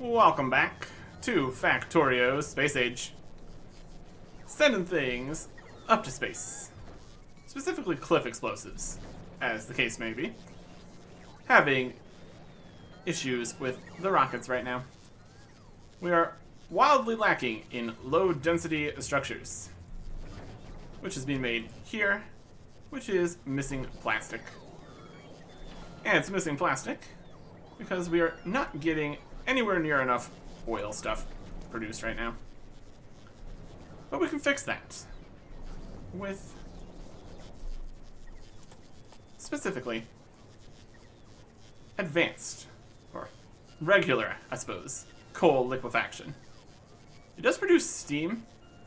Welcome back to Factorio Space Age. Sending things up to space. Specifically cliff explosives, as the case may be. Having issues with the rockets right now. We are wildly lacking in low density structures. Which is being made here, which is missing plastic. And it's missing plastic because we are not getting anywhere near enough oil stuff produced right now. But we can fix that with, specifically, advanced, or regular, I suppose, coal liquefaction. It does produce steam,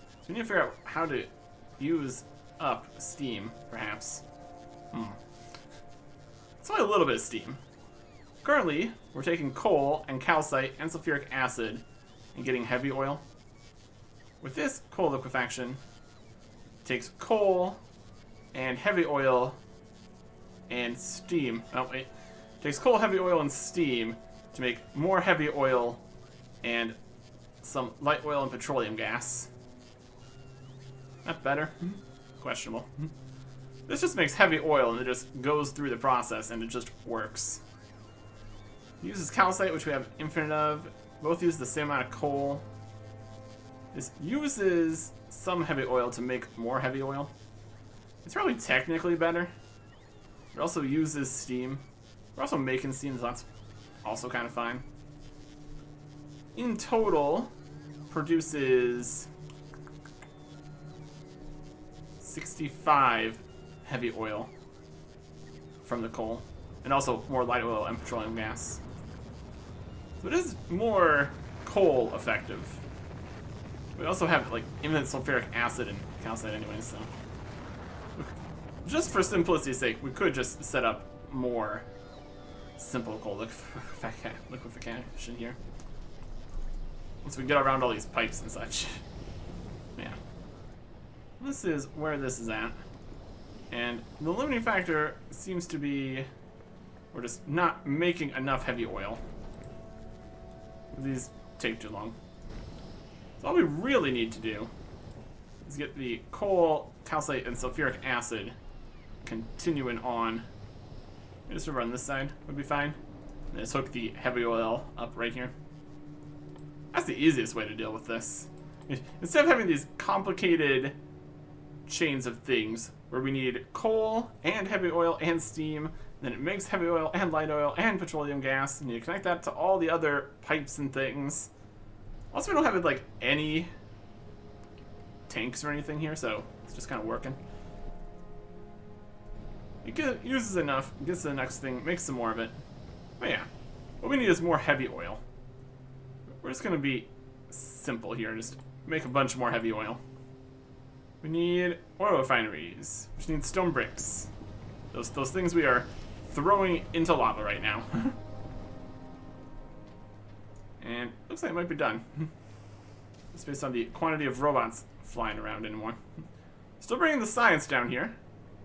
so we need to figure out how to use up steam, perhaps. It's only a little bit of steam. Currently, we're taking coal and calcite and sulfuric acid and getting heavy oil. With this coal liquefaction, it takes coal and heavy oil and steam. Oh, wait. It takes coal, heavy oil, and steam to make more heavy oil and some light oil and petroleum gas. That better? Questionable. This just makes heavy oil and it just goes through the process and it just works. It uses calcite, which we have infinite of. Both use the same amount of coal. This uses some heavy oil to make more heavy oil. It's probably technically better. It also uses steam. We're also making steam, so that's also kind of fine. In total, produces 65 heavy oil from the coal. And also more light oil and petroleum gas. So it is more coal effective. We also have like infinite sulfuric acid and calcite anyway, so just for simplicity's sake, we could just set up more simple coal liquefaction here. Once we get around all these pipes and such. Yeah. This is where this is at. And the limiting factor seems to be we're just not making enough heavy oil. These take too long. So all we really need to do is get the coal, calcite, and sulfuric acid continuing on. Just over on this side would be fine. And just hook the heavy oil up right here. That's the easiest way to deal with this. Instead of having these complicated chains of things where we need coal and heavy oil and steam, then it makes heavy oil and light oil and petroleum gas, and you connect that to all the other pipes and things. Also, we don't have like any tanks or anything here, so it's just kind of working. It uses enough, gets to the next thing, makes some more of it. But yeah, what we need is more heavy oil. We're just gonna be simple here, just make a bunch more heavy oil. We need oil refineries, which need stone bricks. Those things we are throwing into lava right now. And looks like it might be done. It's based on the quantity of robots flying around anymore. Still bringing the science down here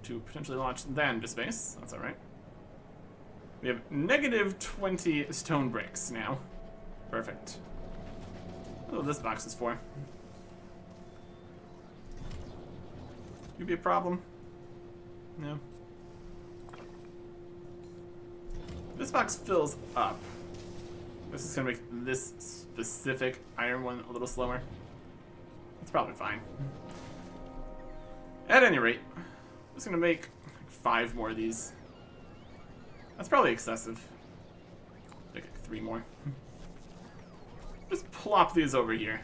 to potentially launch that into space. That's alright. We have negative 20 stone bricks now. Perfect. That's what this box is for. Could be a problem. No. This box fills up. This is gonna make this specific iron one a little slower. It's probably fine. At any rate, I'm just gonna make 5 more of these. That's probably excessive. Like 3 more. Just plop these over here.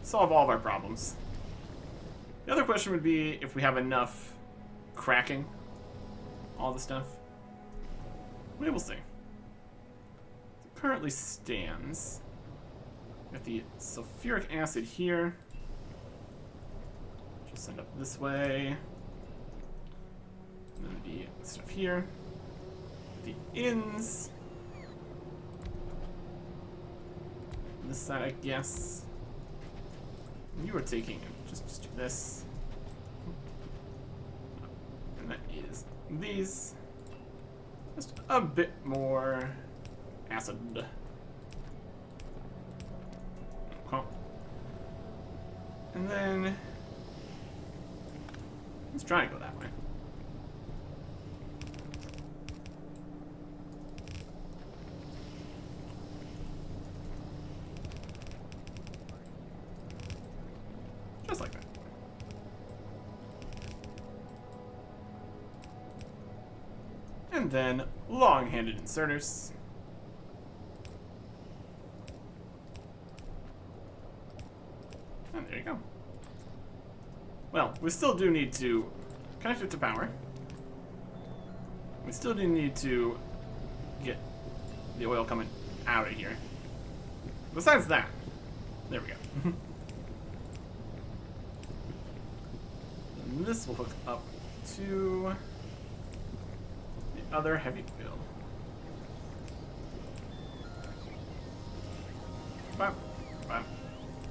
Solve all of our problems. The other question would be if we have enough cracking all the stuff. We will see. It currently stands. Got the sulfuric acid here. Just send up this way. And then the stuff here. The ins. This side, I guess. You are taking just do this. And that is these. Just a bit more acid. And then let's try and go that way. Just like that. And then long-handed inserters. And there you go. Well, we still do need to connect it to power. We still do need to get the oil coming out of here. Besides that, there we go. And this will hook up to the other heavy oil. Bop, bop,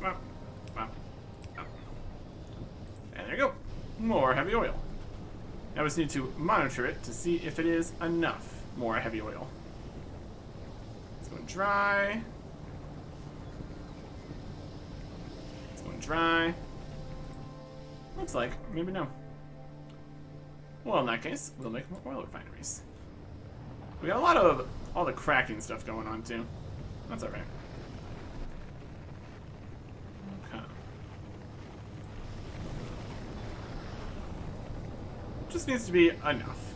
bop, bop, bop. And there you go. More heavy oil. Now we just need to monitor it to see if it is enough more heavy oil. It's going dry. It's going dry. Looks like maybe no. Well, in that case, we'll make more oil refineries. We got a lot of all the cracking stuff going on too. That's alright. Okay. Just needs to be enough.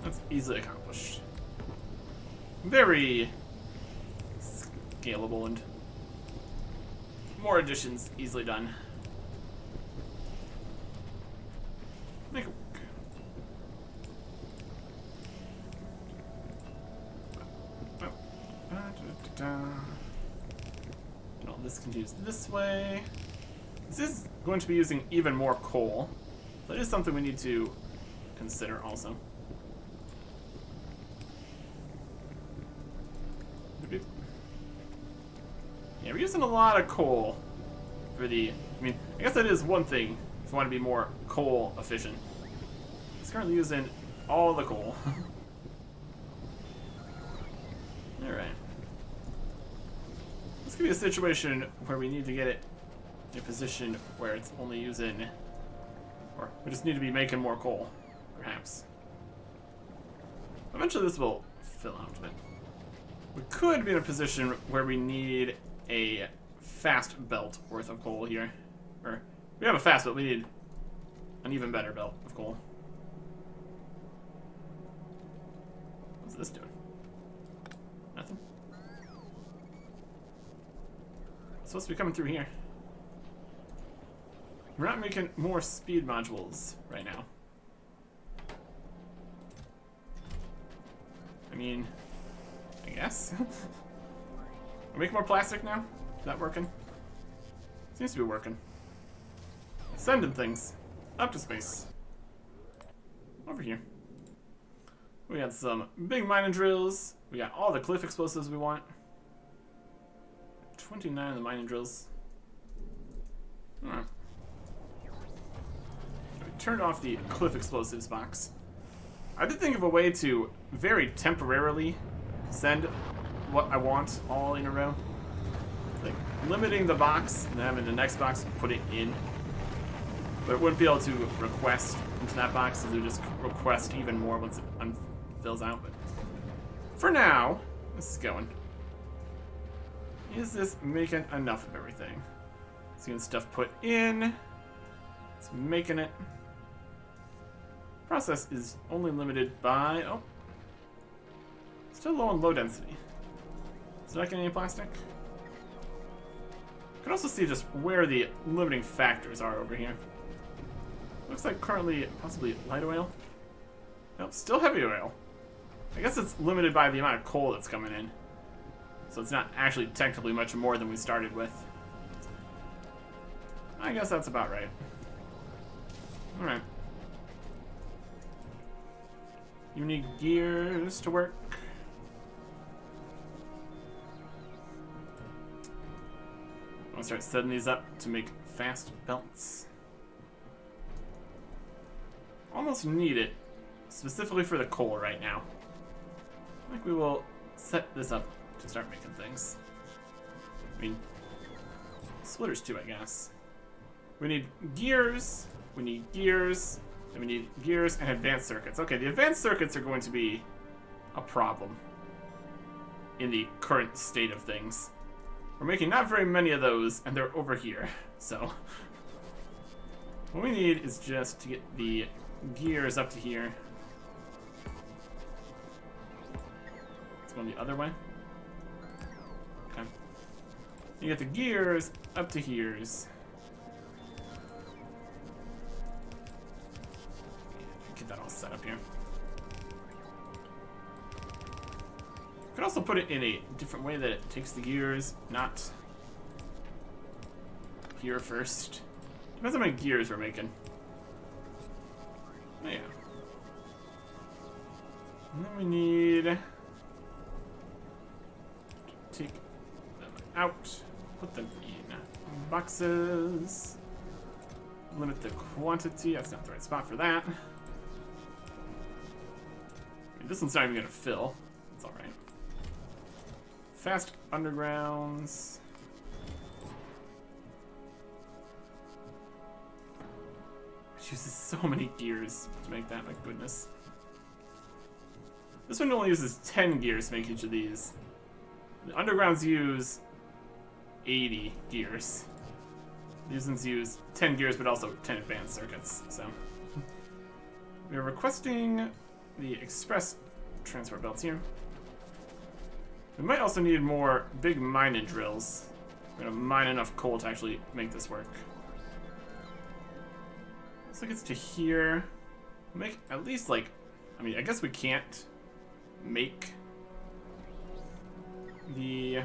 That's easily accomplished. Very scalable and more additions easily done. Make it work. And all this continues this way. This is going to be using even more coal. That is something we need to consider also. Yeah, we're using a lot of coal for the... I mean, I guess that is one thing if you want to be more coal efficient. It's currently using all the coal. Alright. This could be a situation where we need to get it in a position where it's only using... Or we just need to be making more coal, perhaps. Eventually this will fill out, but... We could be in a position where we need a fast belt worth of coal here. Or, we have a fast belt, we need an even better belt of coal. What's this doing? Nothing? It's supposed to be coming through here. We're not making more speed modules right now. I mean, I guess. We're making more plastic now? Is that working? Seems to be working. Sending things up to space. Over here. We got some big mining drills. We got all the cliff explosives we want. 29 of the mining drills. Alright. We turned off the cliff explosives box. I did think of a way to very temporarily send what I want all in a row. Like limiting the box and then having the next box put it in. But it wouldn't be able to request into that box, so it would just request even more once it fills out. But for now, this is going. Is this making enough of everything? It's getting stuff put in. It's making it. Process is only limited by, oh, still low on low density. Is that getting any plastic? You can also see just where the limiting factors are over here. Looks like currently possibly light oil. Nope, still heavy oil. I guess it's limited by the amount of coal that's coming in. So it's not actually technically much more than we started with. I guess that's about right. Alright. You need gears to work. I'm gonna start setting these up to make fast belts. Almost need it specifically for the coal right now. I think we will set this up to start making things. I mean, splitters too, I guess. We need gears. We need gears. And we need gears and advanced circuits. Okay, the advanced circuits are going to be a problem in the current state of things. We're making not very many of those, and they're over here. So what we need is just to get the gears up to here. Let's go the other way. Okay. You get the gears up to here's. Get that all set up here. Could also put it in a different way that it takes the gears, not here first. Depends how many gears we're making. Oh, yeah. And then we need to take them out, put them in boxes, limit the quantity. That's not the right spot for that. This one's not even gonna fill. It's alright. Fast undergrounds. It uses so many gears to make that, my goodness. This one only uses 10 gears to make each of these. The undergrounds use 80 gears. These ones use 10 gears, but also 10 advanced circuits, so. We are requesting the express transport belts here. We might also need more big mining drills. We're gonna mine enough coal to actually make this work. So it gets to here. Make at least like, I mean, I guess we can't make the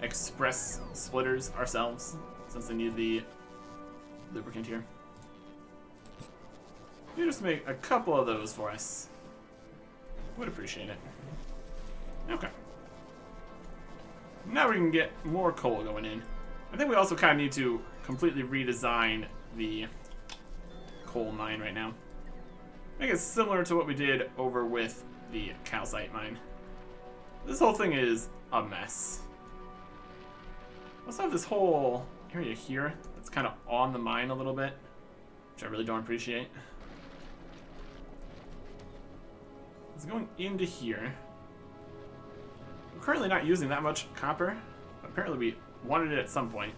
express splitters ourselves since they need the lubricant here. You just make a couple of those for us. Would appreciate it. Okay. Now we can get more coal going in. I think we also kind of need to completely redesign the coal mine right now. Make it similar to what we did over with the calcite mine. This whole thing is a mess. Let's have this whole area here that's kind of on the mine a little bit, which I really don't appreciate. It's going into here. We're currently not using that much copper, but apparently we wanted it at some point.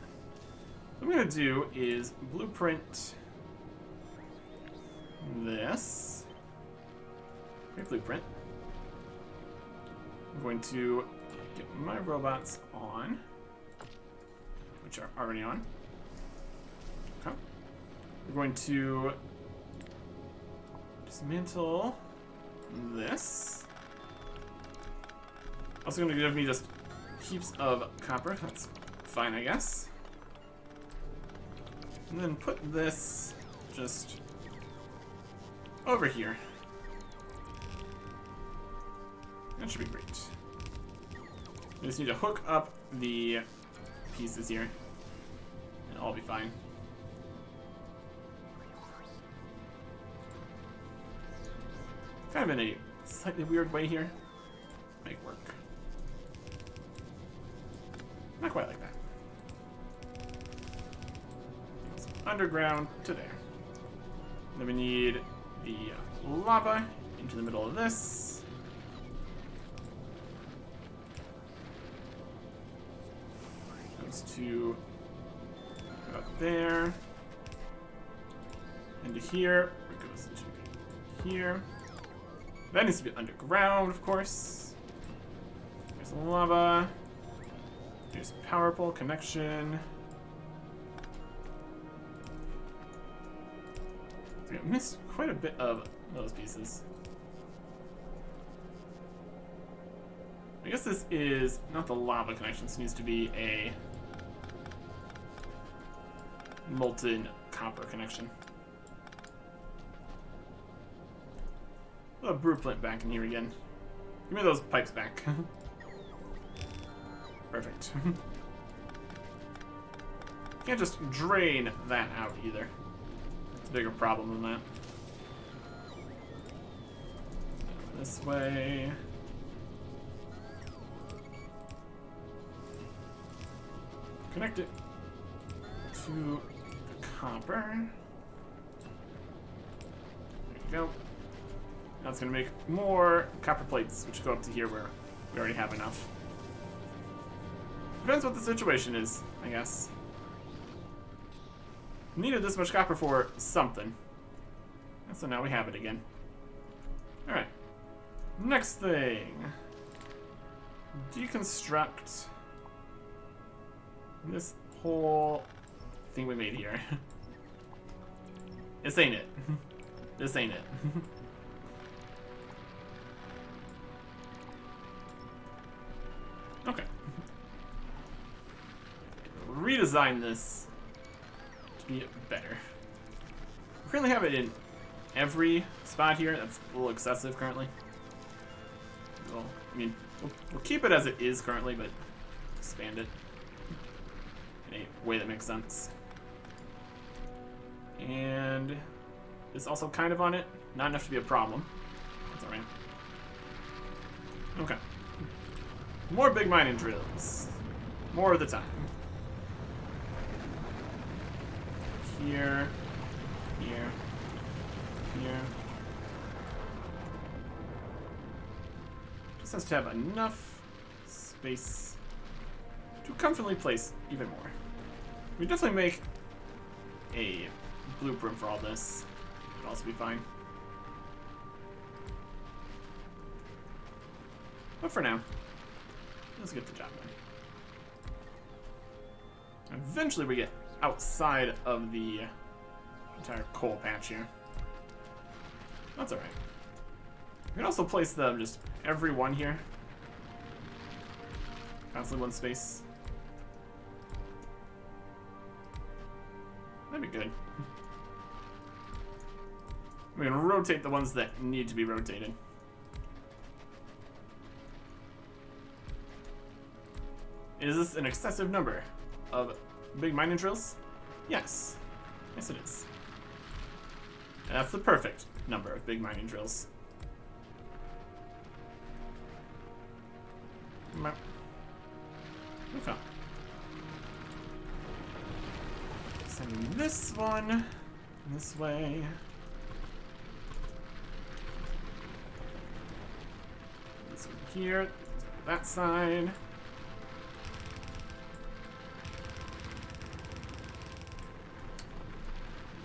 What I'm going to do is blueprint this. Great blueprint. I'm going to get my robots on, which are already on. Okay. We're going to dismantle this. Also going to give me just heaps of copper. That's fine, I guess. And then put this just over here. That should be great. We just need to hook up the pieces here, and I'll be fine. Kind of in a slightly weird way here. Make work. Not quite like that. It's underground to there. Then we need the lava into the middle of this. Goes to about there. Into here. It goes to here. That needs to be underground, of course. There's lava. There's power pole connection. So I missed quite a bit of those pieces. I guess this is not the lava connection. This needs to be a molten copper connection. A blueprint back in here again. Give me those pipes back. Perfect. Can't just drain that out either. It's a bigger problem than that. This way. Connect it to copper. There you go. Now it's going to make more copper plates, which go up to here where we already have enough. Depends what the situation is, I guess. Needed this much copper for something. And so now we have it again. Alright. Next thing. Deconstruct this whole thing we made here. This ain't it. This ain't it. Okay. Redesign this to be better. We currently have it in every spot here. That's a little excessive currently. Well, I mean, we'll keep it as it is currently, but expand it in a way that makes sense. And it's also kind of on it. Not enough to be a problem. That's alright. Okay. More big mining drills. More of the time. Here. Here. Here. Just has to have enough space to comfortably place even more. We definitely make a blueprint for all this. It'll also be fine. But for now, let's get the job done. Eventually we get outside of the entire coal patch here. That's alright. We can also place them just every one here. Constantly one space. That'd be good. We're gonna rotate the ones that need to be rotated. Is this an excessive number of big mining drills? Yes. Yes, it is. And that's the perfect number of big mining drills. Okay. Send this one this way. This one here, that side.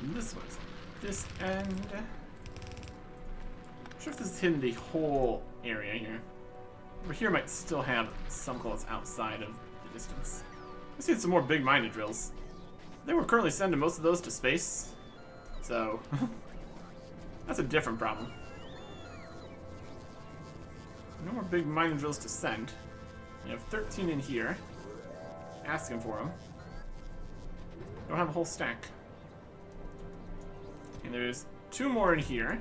And this one's on this end. Not sure if this is hidden the whole area here. Over here might still have some coal that's outside of the distance. Let's see some more big mining drills. They were currently sending most of those to space, so that's a different problem. No more big mining drills to send. We have 13 in here. Asking for them. Don't have a whole stack. And there's 2 more in here.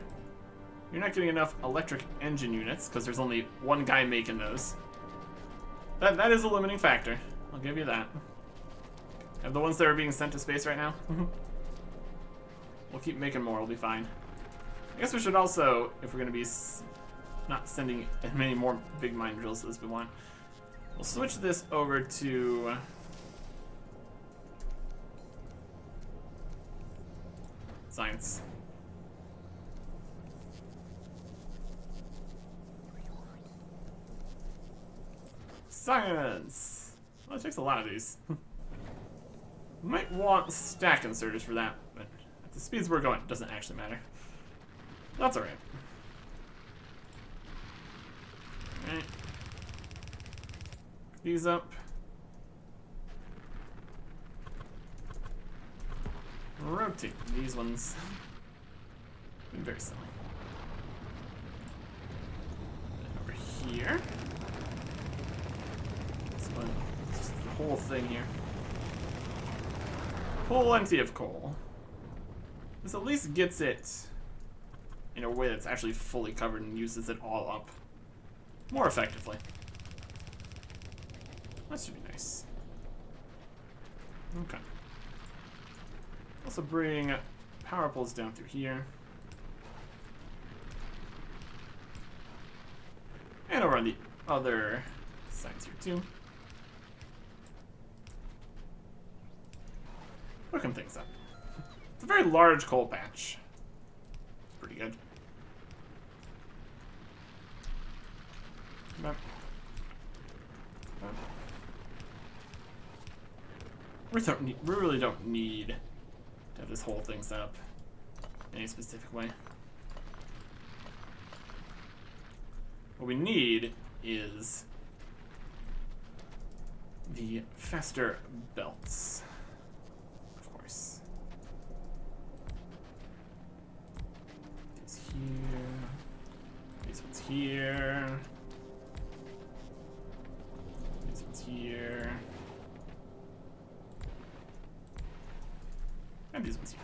You're not getting enough electric engine units because there's only one guy making those. That is a limiting factor. I'll give you that. Of the ones that are being sent to space right now. We'll keep making more, we'll be fine. I guess we should also, if we're going to be not sending as many more big mine drills as we want, we'll switch this over to science. Science! Well, it takes a lot of these. Might want stack inserters for that, but at the speeds we're going, it doesn't actually matter. That's alright. Alright. These up. Rotate these ones. Been very silly. And over here. This one, just the whole thing here. Plenty of coal. This at least gets it in a way that's actually fully covered and uses it all up more effectively. That should be nice. Okay. Also bring power poles down through here. And over on the other sides here too. Hooking things up. It's a very large coal patch. It's pretty good. We really don't need to have this whole thing set up in any specific way. What we need is the faster belts, of course. These here, these ones here, these ones here, and these ones here.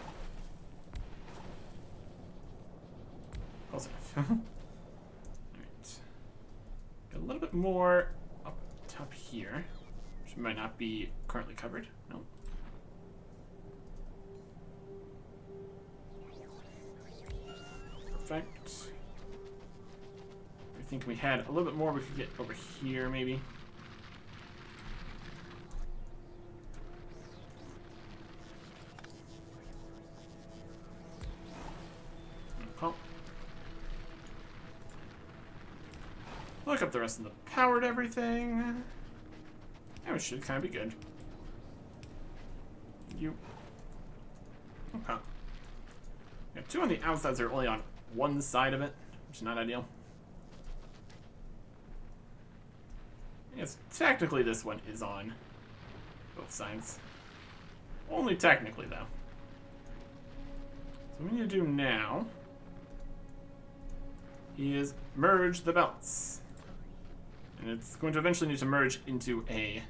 Close enough. Alright. Got a little bit more up top here, which might not be currently covered. No. Perfect. I think we had a little bit more we could get over here, maybe. Oh. Look up the rest of the powered everything. Yeah, it should kind of be good. You. Okay. Yeah, two on the outsides are only on one side of it, which is not ideal. Yes, technically this one is on both sides. Only technically, though. So what we need to do now is merge the belts. And it's going to eventually need to merge into a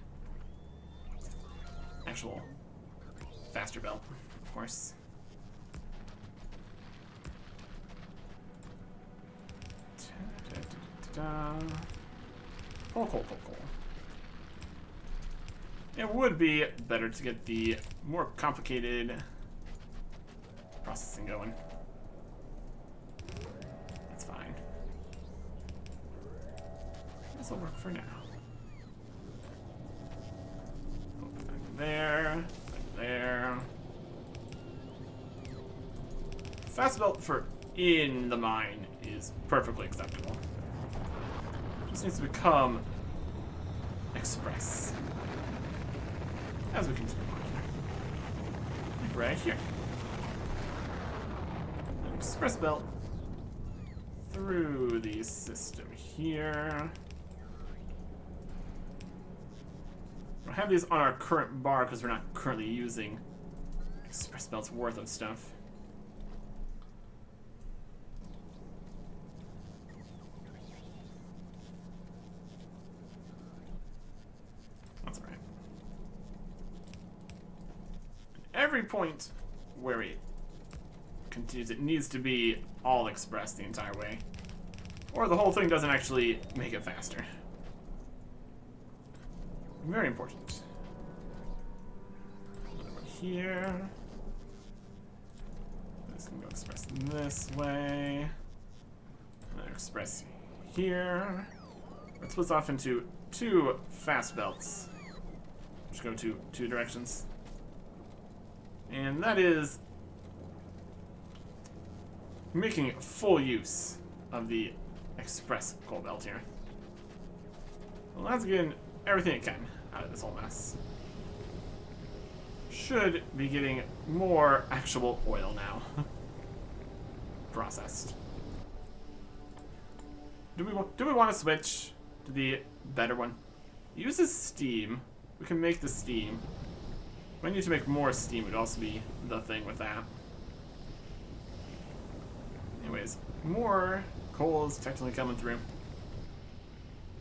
actual faster belt, of course. Coal. It would be better to get the more complicated processing going. That's fine. This will work for now. Back there. Fast belt for in the mine is perfectly acceptable. Just needs to become express as we continue on here. Right here. An express belt through the system here. We'll have these on our current bar because we're not currently using express belts worth of stuff. Every point where it continues, it needs to be all express the entire way. Or the whole thing doesn't actually make it faster. Very important. Another one here. This can go express this way. Another express here. It splits off into two fast belts, which go to two directions. And that is making full use of the express coal belt here. Well, that's getting everything it can out of this whole mess. Should be getting more actual oil now. Processed. Do we want to switch to the better one? It uses steam. We can make the steam. If I need to make more steam, it would also be the thing with that. Anyways, more coal is technically coming through.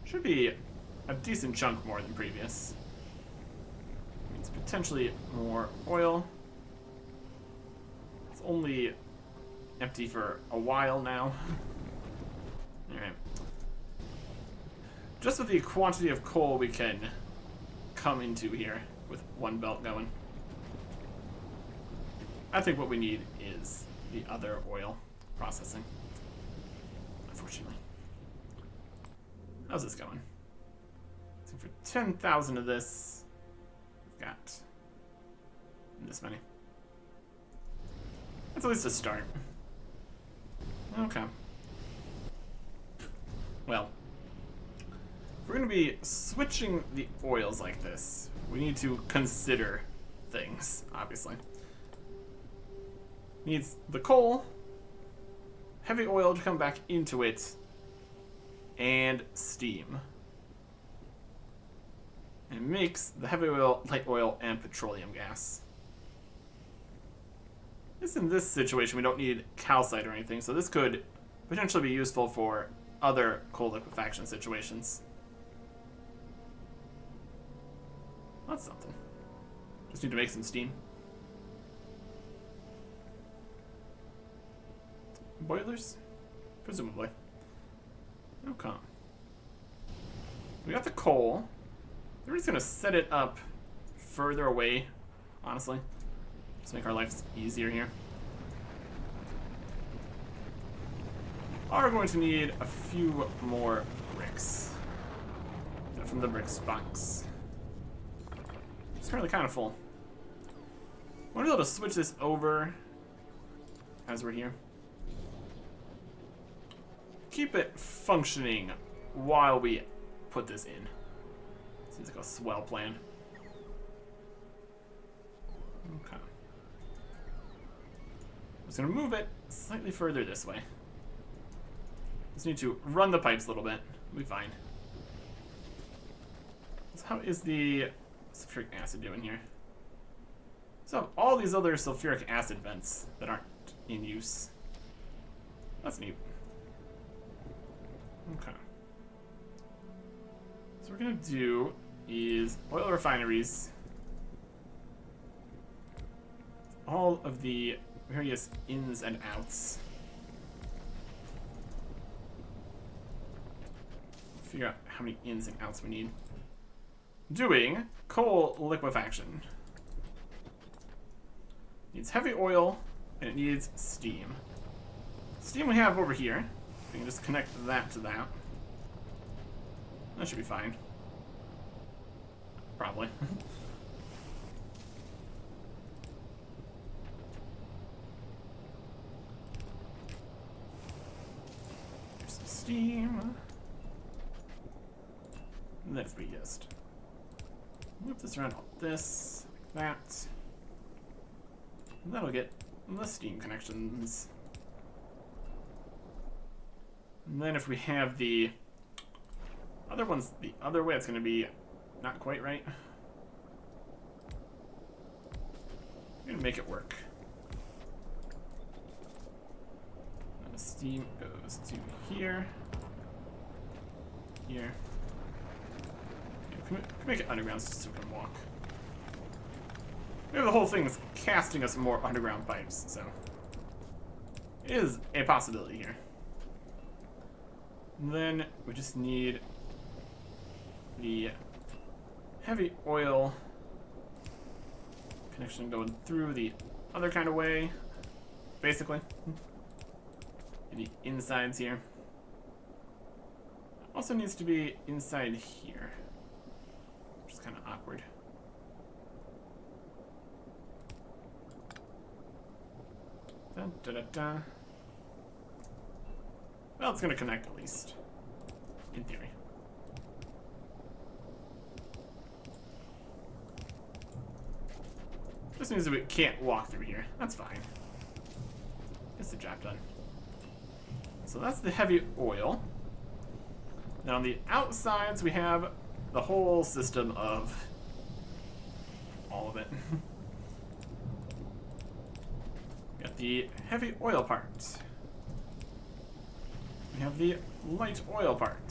Should be a decent chunk more than previous. Means potentially more oil. It's only empty for a while now. Alright. Just with the quantity of coal we can come into here with one belt going, I think what we need is the other oil processing, unfortunately. How's this going? So for 10,000 of this, we've got this many. That's at least a start. Okay. Well, if we're going to be switching the oils like this, we need to consider things, obviously. Needs the coal, heavy oil to come back into it, and steam. And it makes the heavy oil, light oil, and petroleum gas. Just in this situation, we don't need calcite or anything, so this could potentially be useful for other coal liquefaction situations. That's something. Just need to make some steam. Boilers? Presumably. Okay. We got the coal. We're just gonna set it up further away, honestly. Just make our lives easier here. Are going to need a few more bricks from the bricks box. It's currently kind of full. I want to be able to switch this over as we're here. Keep it functioning while we put this in. Seems like a swell plan. Okay. I'm just gonna move it slightly further this way. Just need to run the pipes a little bit. We'll be fine. So how is the sulfuric acid doing here? So all these other sulfuric acid vents that aren't in use. That's neat. Okay. So what we're gonna do is oil refineries. All of the various ins and outs. Figure out how many ins and outs we need. Doing coal liquefaction. Needs heavy oil and it needs steam. Steam we have over here. We can just connect that to that. That should be fine. Probably. There's some steam. And then if we just move this around like this, like that, and that'll get the steam connections. And then if we have the other ones the other way, it's going to be not quite right. I'm going to make it work. And the steam goes to here, here. Can we make it underground just so we can walk? Maybe the whole thing is casting us more underground pipes, so it is a possibility here. And then we just need the heavy oil connection going through the other kind of way, basically. And the insides here. Also needs to be inside here, which is kind of awkward. Dun, da, da, da. Well, it's going to connect at least, in theory. This means that we can't walk through here. That's fine. Gets the job done. So that's the heavy oil. Now on the outsides, we have the whole system of all of it. Got the heavy oil part. We have the light oil part.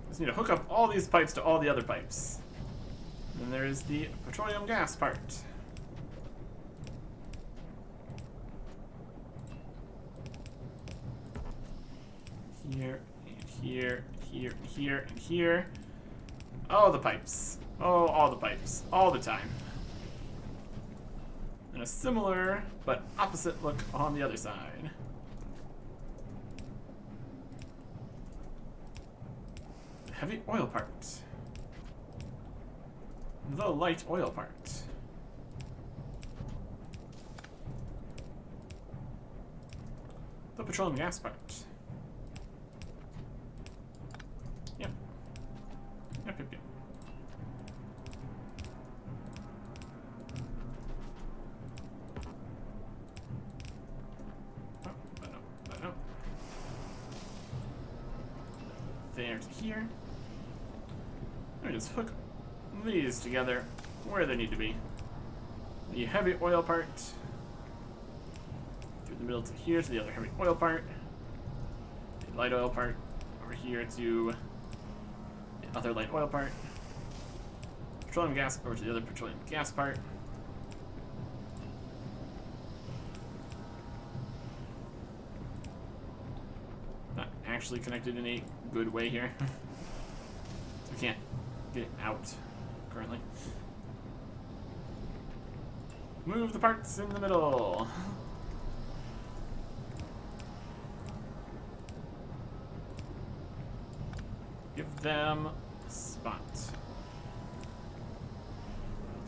Just need to hook up all these pipes to all the other pipes. And then there is the petroleum gas part. Here, and here, here, and here, and here. Oh, the pipes. Oh, all the pipes. All the time. And a similar, but opposite look on the other side. The heavy oil part. The light oil part. petroleum gas part. Yep. Yep, yep, yep. Oh, but no. There to here. Let me just hook these together where they need to be. The heavy oil part through the middle to here to the other heavy oil part. The light oil part over here to the other light oil part. Petroleum gas over to the other petroleum gas part. Not actually connected in a good way here. So we can't get it out currently. Move the parts in the middle. Give them a spot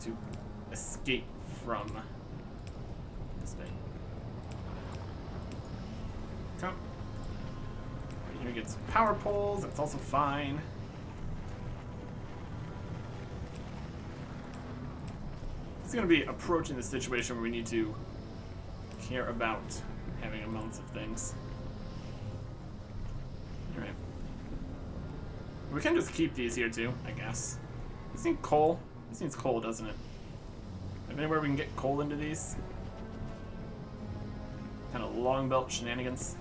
to escape from this thing. Come. Right here gets power poles, that's also fine. It's going to be approaching the situation where we need to care about having amounts of things. Alright. We can just keep these here too, I guess. This needs coal. This needs coal, doesn't it? Is there anywhere we can get coal into these? Kind of long belt shenanigans.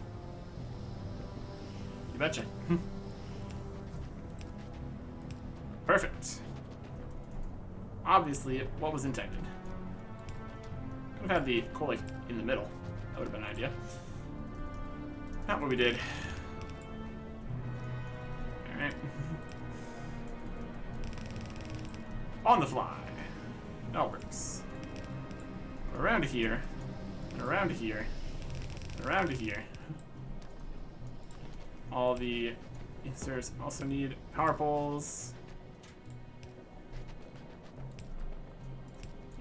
You betcha. Perfect. Obviously, what was intended. Could have had the coal like in the middle. That would have been an idea. Not what we did. Alright. On the fly. That works. Around to here. And around to here. And around to here. All the inserts also need power poles.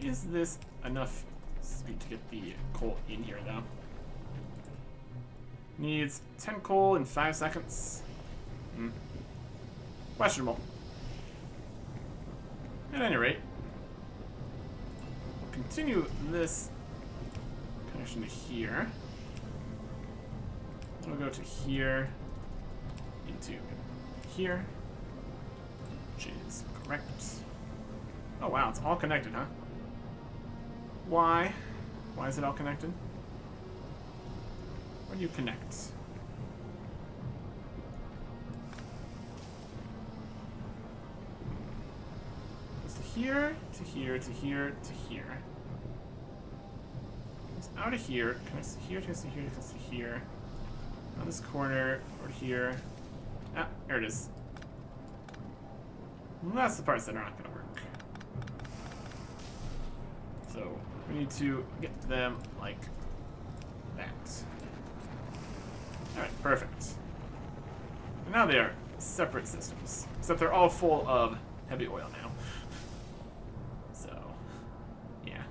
Is this enough speed to get the coal in here, though? Needs 10 coal in 5 seconds. Questionable. At any rate, we'll continue this connection to here. Then we'll go to here, into here, which is correct. Oh wow, it's all connected, huh? Why? Why is it all connected? Where do you connect? Goes to here, to here, to here, to here. It's out of here, connects to here, connects to here, connects to here. On this corner, or here. Ah, there it is. And that's the parts that are not going to work. So we need to get them like that. Alright, perfect. And now they are separate systems. Except they're all full of heavy oil now. So, yeah.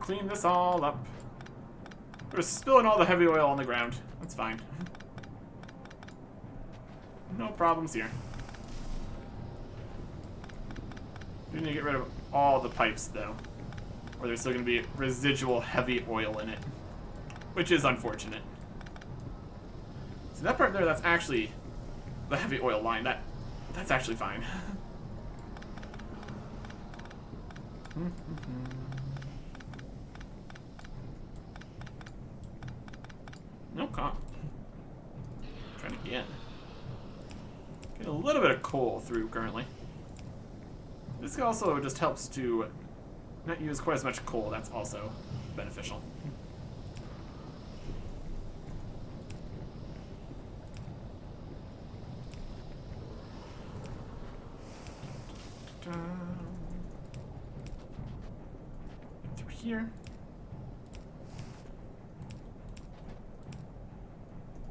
Clean this all up. We're spilling all the heavy oil on the ground. That's fine. No problems here. We need to get rid of all the pipes, though. Or there's still going to be residual heavy oil in it. Which is unfortunate. So that part there, that's actually the heavy oil line. That's actually fine. No comp. Trying to get a little bit of coal through currently. This also just helps to not use quite as much coal. That's also beneficial. Through here.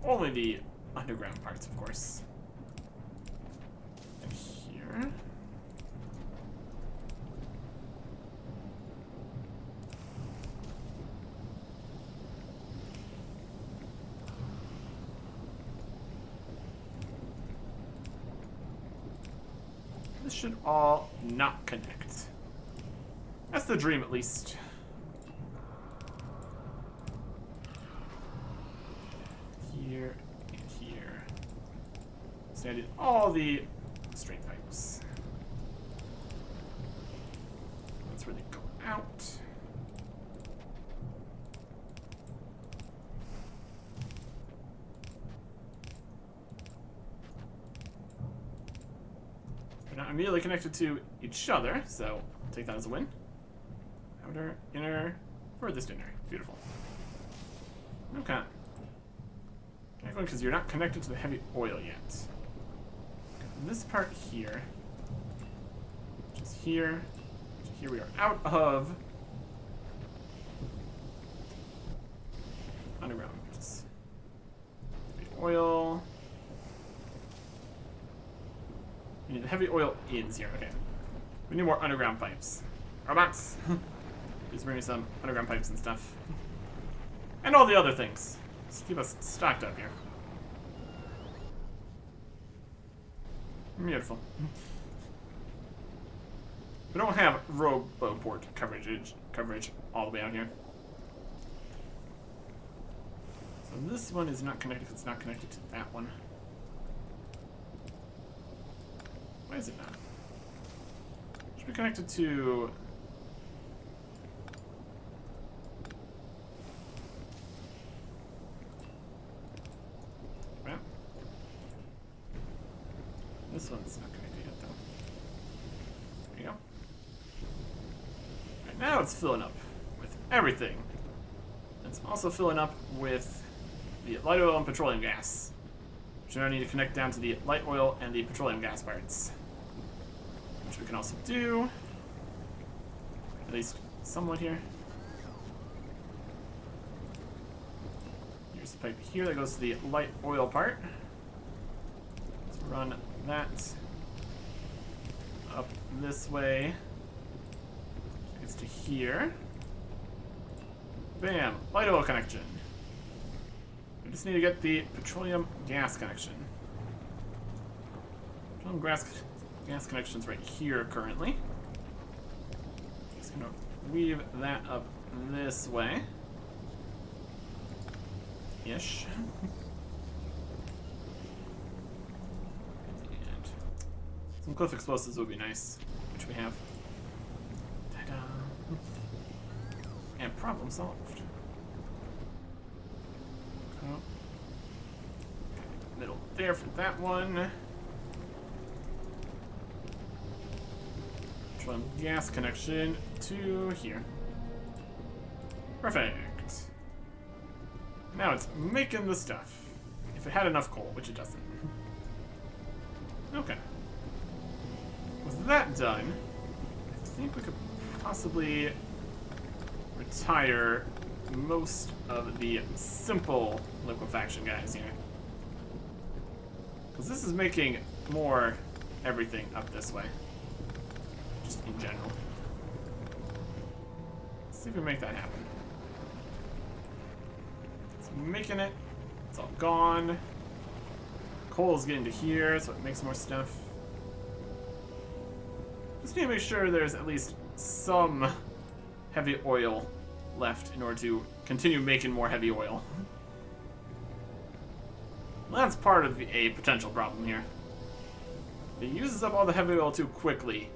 Only the underground parts, of course. And here. This should all not connect. That's the dream, at least. Here and here. So I did all the straight pipes. That's where they go out. They're not immediately connected to each other, so I'll take that as a win. Outer, inner, furthest inner. Beautiful. Okay. Because you're not connected to the heavy oil yet. This part here, which is here, here we are out of underground. Heavy oil. We need the heavy oil ins here. Okay. We need more underground pipes. Robots! Please bring me some underground pipes and stuff. And all the other things. Just keep us stocked up here. Beautiful. We don't have Roboport coverage all the way out here. So this one is not connected because it's not connected to that one. Why is it not? It should be connected to... Well, this one's not connected yet, though. There you go. Right now it's filling up with everything. It's also filling up with the light oil and petroleum gas, which I need to connect down to the light oil and the petroleum gas parts, which we can also do, at least somewhat here. Here's the pipe here that goes to the light oil part. Let's run that up this way. It's to here. Bam! Light oil connection. We just need to get the petroleum gas connection. Petroleum gas connection's right here currently. Just gonna weave that up this way. Ish. And some cliff explosives would be nice, which we have. Ta-da! And problem solved. Oh. Middle there for that one. Petroleum gas connection to here. Perfect. Now it's making the stuff. If it had enough coal, which it doesn't. Okay. With that done, I think we could possibly retire most of the simple liquefaction guys here. Because this is making more everything up this way. Just in general. Let's see if we make that happen. It's making it. It's all gone. Coal's getting to here, so it makes more stuff. Just need to make sure there's at least some heavy oil left in order to continue making more heavy oil. Well, that's part of a potential problem here. If it uses up all the heavy oil too quickly,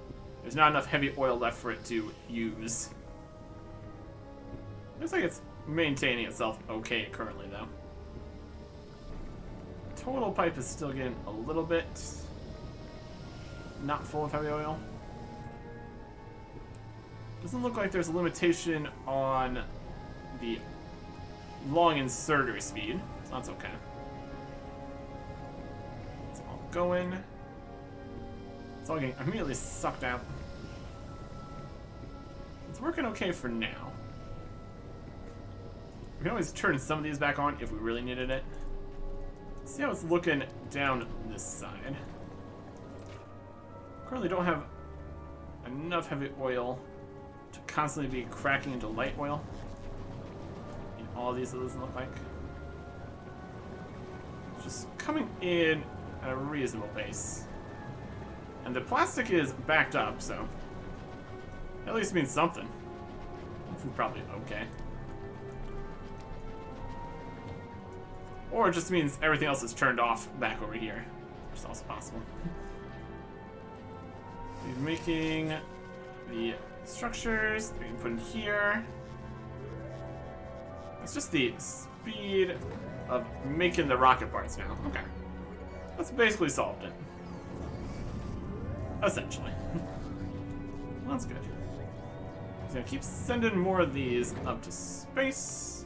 there's not enough heavy oil left for it to use. Looks like it's maintaining itself okay currently, though. Total pipe is still getting a little bit not full of heavy oil. Doesn't look like there's a limitation on the long inserter speed, so that's okay. It's all going. It's all getting immediately sucked out. It's working okay for now. We can always turn some of these back on if we really needed it. See how it's looking down this side. Currently don't have enough heavy oil to constantly be cracking into light oil. In all these, it doesn't look like. It's just coming in at a reasonable pace. And the plastic is backed up, so at least means something. Probably okay. Or it just means everything else is turned off back over here. Which is also possible. He's making the structures that we can put in here. It's just the speed of making the rocket parts now. Okay. That's basically solved it. Essentially. Well, that's good. He's gonna keep sending more of these up to space.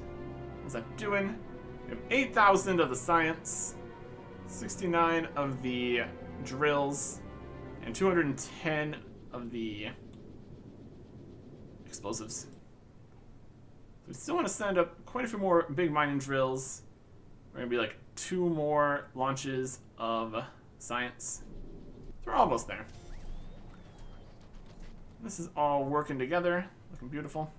What's that doing? We have 8,000 of the science, 69 of the drills, and 210 of the explosives. So we still want to send up quite a few more big mining drills. We're gonna be like 2 more launches of science. So we're almost there. This is all working together, looking beautiful.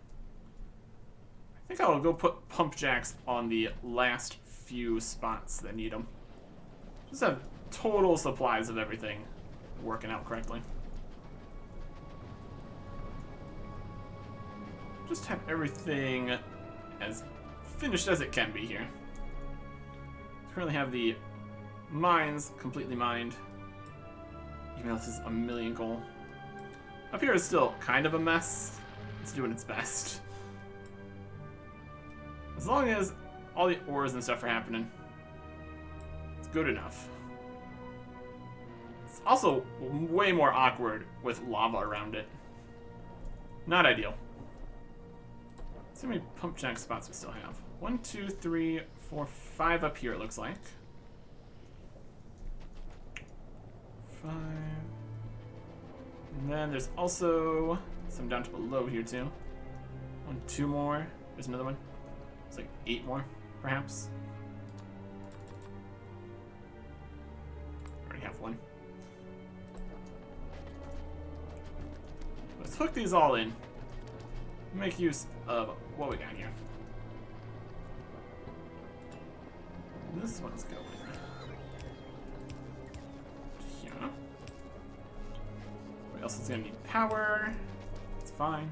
I think I'll go put pump jacks on the last few spots that need them. Just have total supplies of everything working out correctly. Just have everything as finished as it can be here. Currently have the mines completely mined, even though this is a million coal. Up here is still kind of a mess. It's doing its best. As long as all the ores and stuff are happening, it's good enough. It's also way more awkward with lava around it. Not ideal. Let's see how many pump jack spots we still have. 1, 2, 3, 4, 5 up here, it looks like. 5. And then there's also some down to below here too. 1, 2 more. There's another one. It's like 8 more, perhaps. Already have one. Let's hook these all in. Make use of what we got here. This one's going here. What else is gonna need power? It's fine.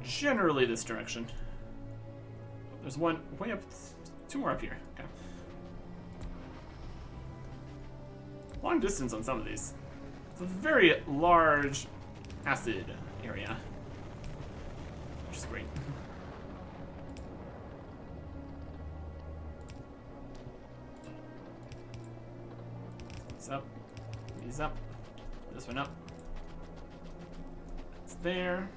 Generally this direction. There's one way up, 2 more up here. Okay. Long distance on some of these. It's a very large acid area, which is great. These up, these up, this one up. It's there.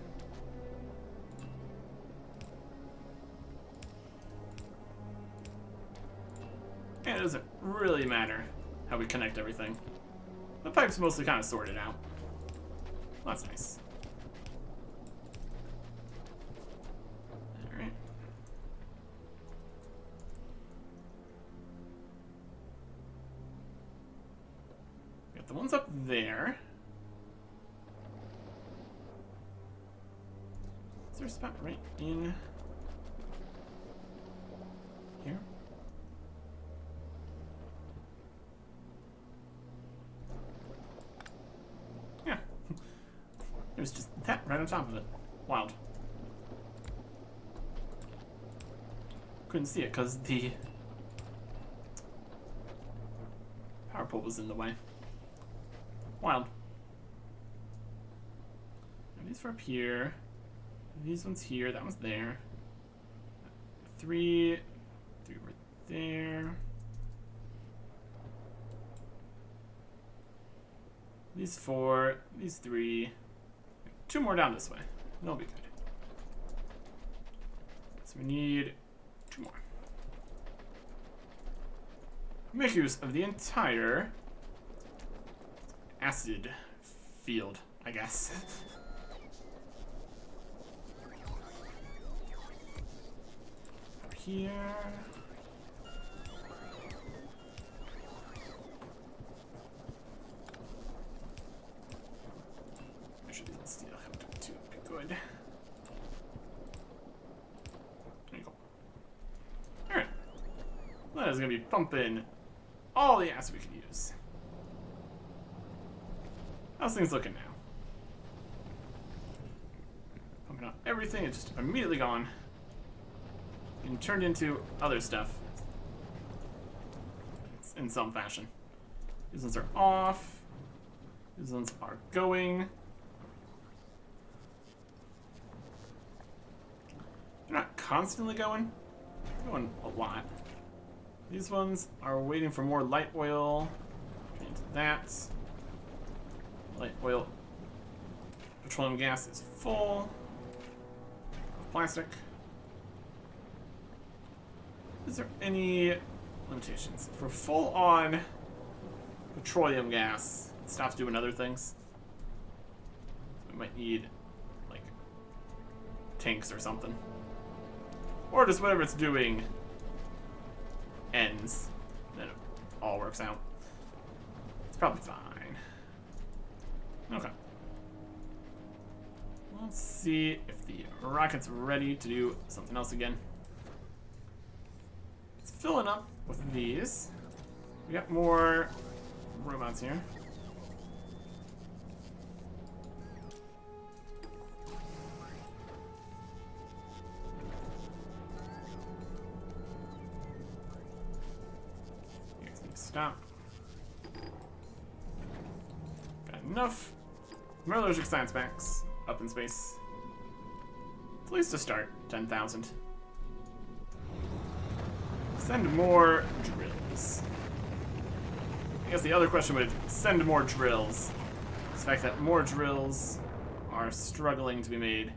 And it doesn't really matter how we connect everything. The pipe's mostly kind of sorted out. Well, that's nice. Alright. Got the ones up there. Is there a spot right in here? It was just that right on top of it. Wild. Couldn't see it because the power pole was in the way. Wild. And these are up here. These ones here. That one's there. 3 over there. These 4. These 3. 2 more down this way. That'll be good. So we need 2 more. Make use of the entire acid field, I guess. Up here. Good. There you go. That is going to be pumping all the acid we could use. How's things looking now? Pumping out everything, it's just immediately gone. And turned into other stuff. In some fashion. These ones are off. These ones are going. They're not constantly going. They're going a lot. These ones are waiting for more light oil. Into that. Light oil. Petroleum gas is full. Plastic. Is there any limitations? If we're full on petroleum gas, it stops doing other things. So we might need, like, tanks or something. Or just whatever it's doing ends. Then it all works out. It's probably fine. Okay. Let's see if the rocket's ready to do something else again. It's filling up with these. We got more robots here. You guys need to stop. Got enough metallurgic science packs up in space. At least to start, 10,000. Send more drills. I guess the other question would send more drills. It's the fact that more drills are struggling to be made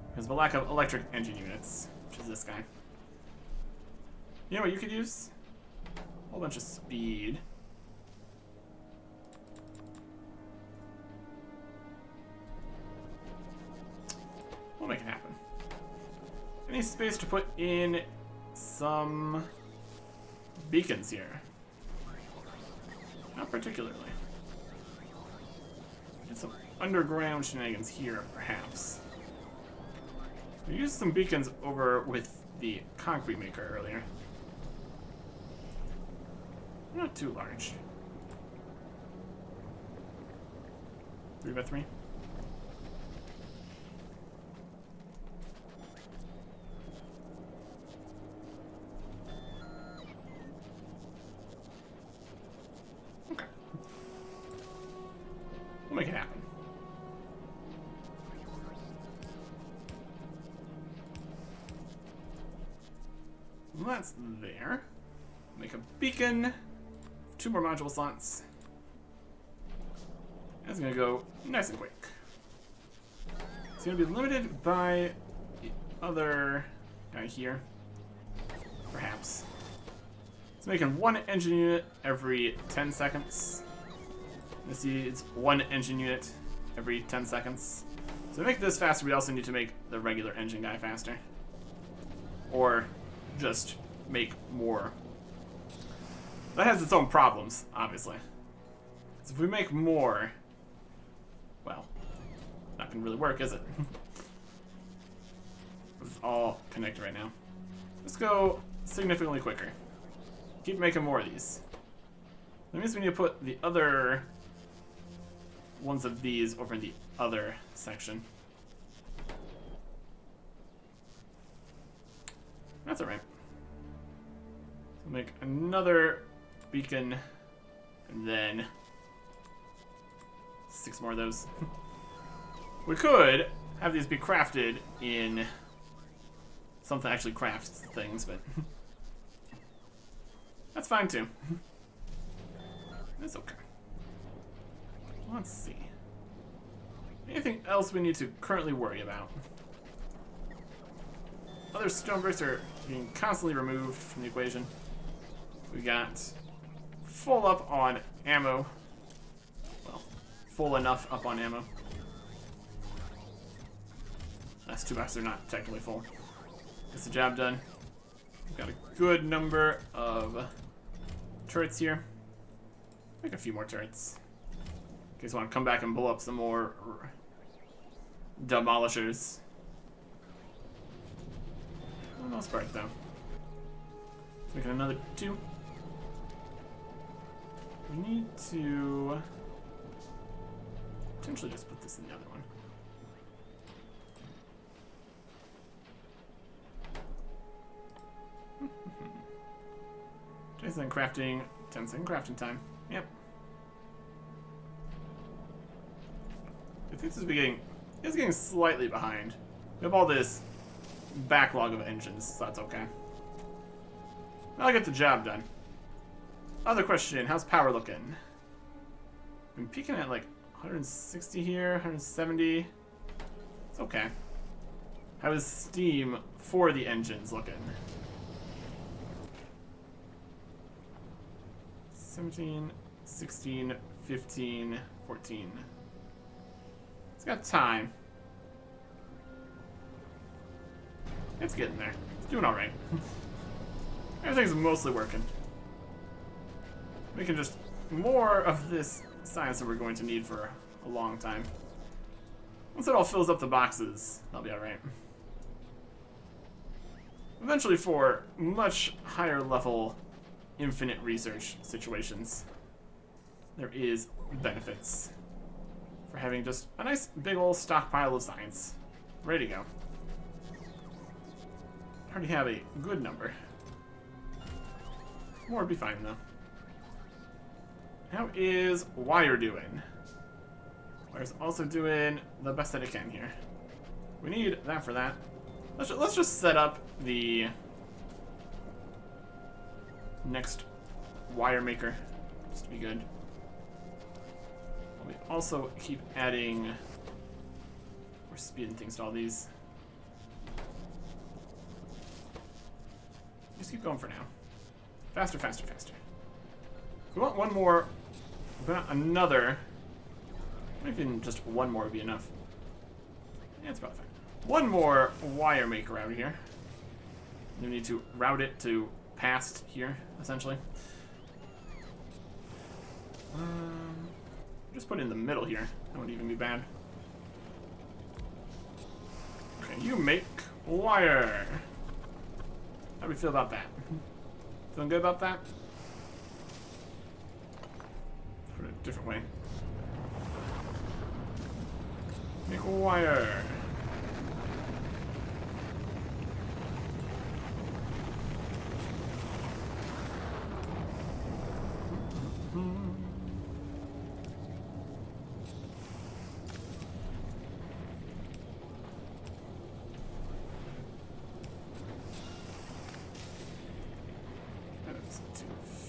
because of a lack of electric engine units, which is this guy. You know what you could use? A whole bunch of speed. We'll make it happen. Any space to put in some beacons here? Not particularly. Get some underground shenanigans here, perhaps. We used some beacons over with the concrete maker earlier. Not too large. 3x3. We'll make it happen. Well, that's there. Make a beacon. 2 more module slots. That's gonna go nice and quick. It's gonna be limited by the other guy here. Perhaps. It's making 1 engine unit every 10 seconds. This needs 1 engine unit every 10 seconds. So to make this faster, we also need to make the regular engine guy faster. Or just make more. That has its own problems, obviously. So if we make more, well, not gonna really work, is it? It's all connected right now. Let's go significantly quicker. Keep making more of these. That means we need to put the other ones of these over in the other section. That's alright. So make another beacon, and then 6 more of those. We could have these be crafted in something that actually crafts things, but that's fine too. It's okay. Let's see. Anything else we need to currently worry about? Other stone bricks are being constantly removed from the equation. We got full up on ammo. Well, full enough up on ammo. Last 2 boxes are not technically full. Gets the job done. We've got a good number of turrets here. Make a few more turrets. In case I want to come back and blow up some more demolishers. For the most part, though. Let's make it another 2. We need to potentially just put this in the other one. Jason crafting, 10-second crafting time. Yep. I think this is getting slightly behind. We have all this backlog of engines, so that's okay. I'll get the job done. Other question, how's power looking? Been peaking at like 160 here, 170. It's okay. How is steam for the engines looking? 17, 16, 15, 14. It's got time. It's getting there. It's doing alright. Everything's mostly working. Making just more of this science that we're going to need for a long time. Once it all fills up the boxes, that'll be alright. Eventually, for much higher level infinite research situations, there is benefits for having just a nice big old stockpile of science ready to go. Already have a good number. More would be fine though. How is Wire doing? Wire's also doing the best that it can here. We need that for that. Let's just set up the next wire maker, just to be good. We also keep adding, we're speeding things to all these. Just keep going for now. Faster, faster, faster. We want one more, but another. Maybe even just one more would be enough. Yeah, it's about fine. One more wire maker out here. You need to route it to past here, essentially. Just put it in the middle here. That wouldn't even be bad. Okay, you make wire. How do we feel about that? Feeling good about that? Put it a different way. Make wire.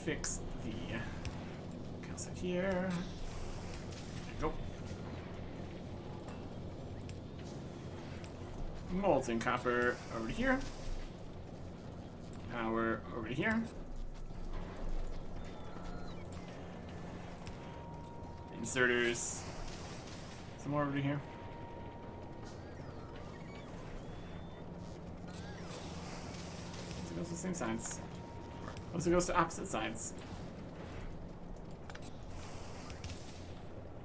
Fix the calcite here. There you go. Molten copper over to here. Power over to here. Inserters. Some more over to here. So it goes to the same sides. Also goes to opposite sides.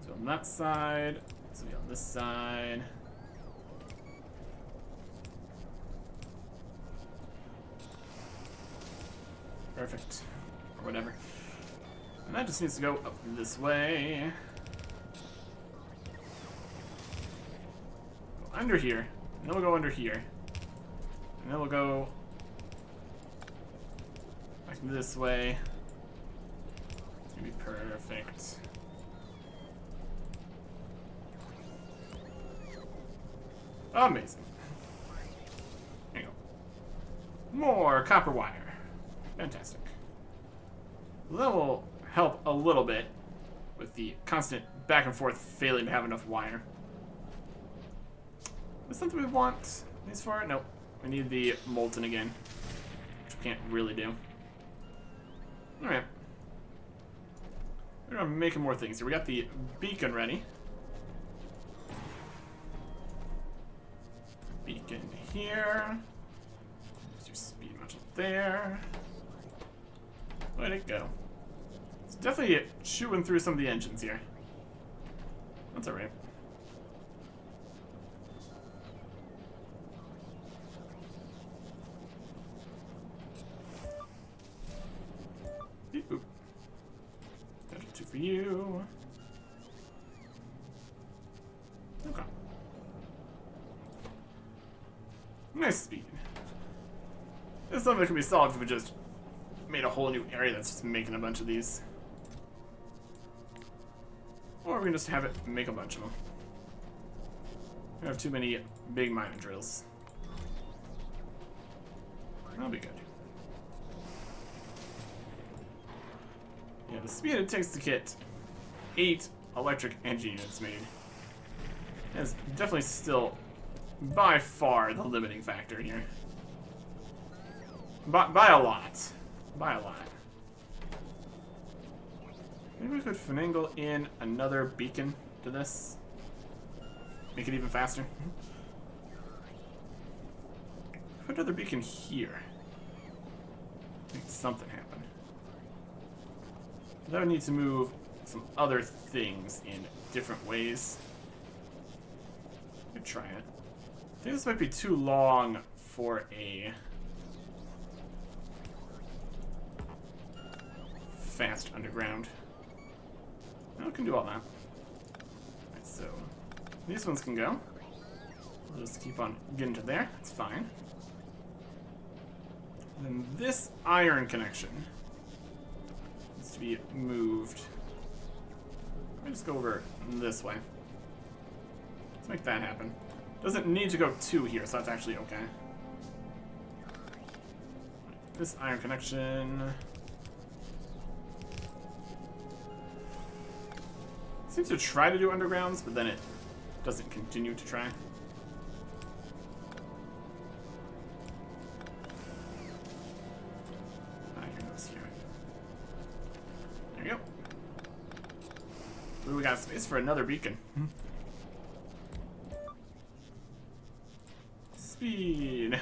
So on that side, so be on this side. Perfect. Or whatever. And that just needs to go up this way. Go under here. And then we'll go under here. And then we'll go this way. It's gonna be perfect. Amazing. There you go. More copper wire. Fantastic. That will help a little bit with the constant back and forth failing to have enough wire. Is this something we want these for? Nope. We need the molten again, which we can't really do. Alright. We're gonna make more things here. We got the beacon ready. Beacon here. There's your speed module there. Where'd it go? It's definitely chewing through some of the engines here. That's alright. for you. Okay. Nice speed. This is something that could be solved if we just made a whole new area that's just making a bunch of these. Or we can just have it make a bunch of them. We have too many big mining drills. That'll be good. Yeah, the speed it takes to get 8 electric engine units made is definitely still by far the limiting factor here. By a lot. By a lot. Maybe we could finagle in another beacon to this. Make it even faster. Put another beacon here. Make something happen. That would need to move some other things in different ways. Could try it. I think this might be too long for a fast underground. No, we can do all that. Alright, so these ones can go. We'll just keep on getting to there. That's fine. And then this iron connection needs to be moved. Let me just go over this way. Let's make that happen. Doesn't need to go 2 here, so that's actually okay. This iron connection seems to try to do undergrounds, but then it doesn't continue to try. Here goes here. There you go. Ooh, we got space for another beacon. Speed.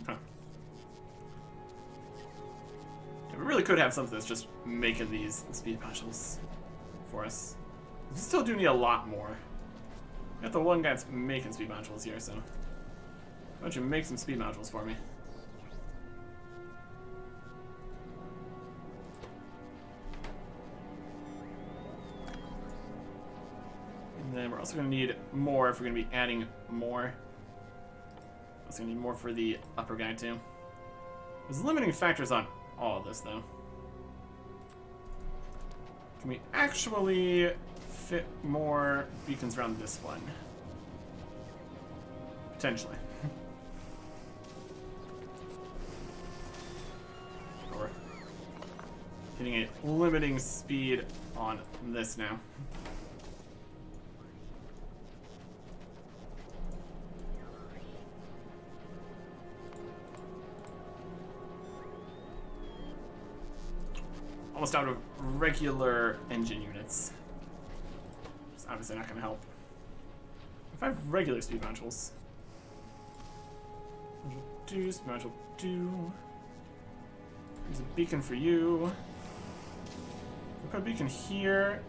Okay. We really could have something that's just making these speed modules for us. We still do need a lot more. We got the one guy that's making speed modules here, so why don't you make some speed modules for me? And then we're also going to need more if we're going to be adding more. Also going to need more for the upper guy too. There's limiting factors on all of this though. Can we actually fit more beacons around this one? Potentially. Or hitting a limiting speed on this now. Almost out of regular engine units. It's obviously not going to help. If I have regular speed modules. Module 2, speed module 2. There's a beacon for you. We put a beacon here.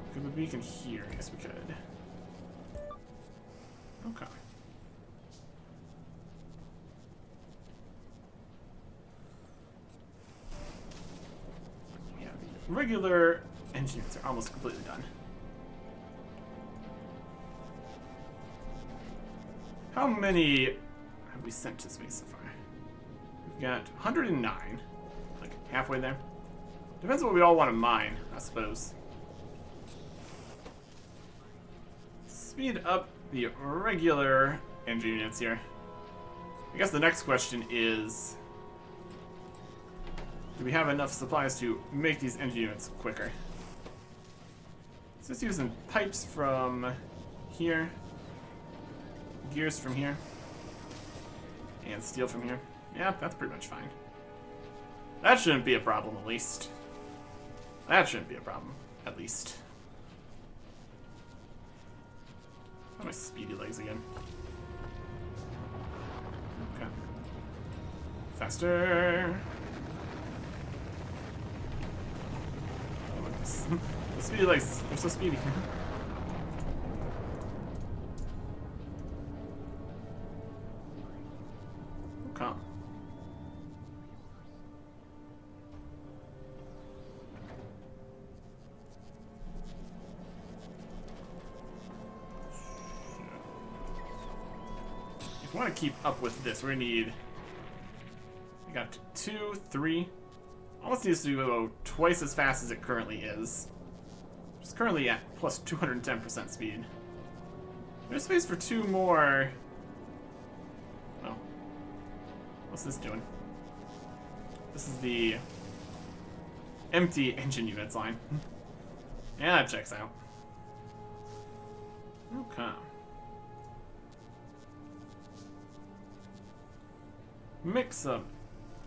We could put a beacon here. I guess we could. Okay. Regular engine units are almost completely done. How many have we sent to space so far? We've got 109, like halfway there. Depends on what we all want to mine, I suppose. Speed up the regular engine units here. I guess the next question is, do we have enough supplies to make these engine units quicker? It's just using pipes from here, gears from here, and steel from here. Yeah, that's pretty much fine. That shouldn't be a problem, at least. That shouldn't be a problem, at least. Oh, my speedy legs again. Okay. Faster. The speedy legs, they're so speedy. Okay. want to keep up with this. We're going to need... We got 2, 3. Almost needs to go twice as fast as it currently is. It's currently at plus 210% speed. There's space for 2 more... Oh. What's this doing? This is the empty engine units line. Yeah, that checks out. Okay. Mix up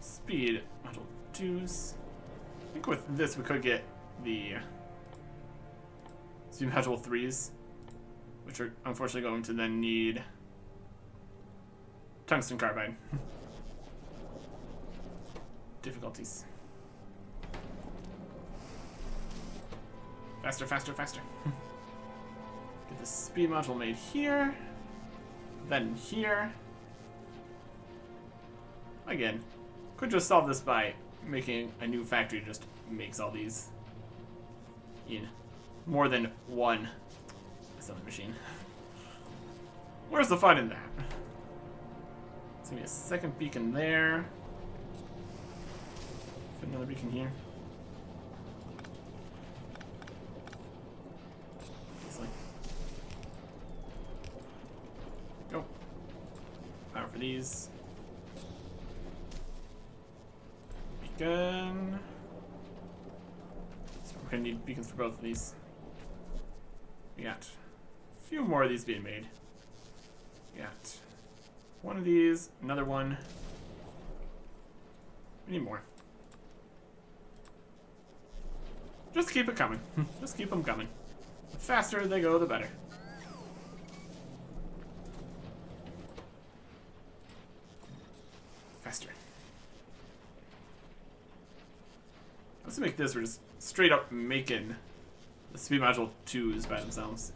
speed module 2s. I think with this we could get the speed module 3s, which are unfortunately going to then need tungsten carbide. Difficulties. Faster, faster, faster. Get the speed module made here. Then here. Again, could just solve this by making a new factory that just makes all these in more than one assembly machine. Where's the fun in that? It's gonna be a second beacon there. Put another beacon here. Go. Power for these. Beacon. So we're gonna need beacons for both of these. We got a few more of these being made. We got one of these, another one. We need more. Just keep it coming. Just keep them coming. The faster they go, the better. Faster. Let's make this. We're just straight up making the speed module 2s by themselves.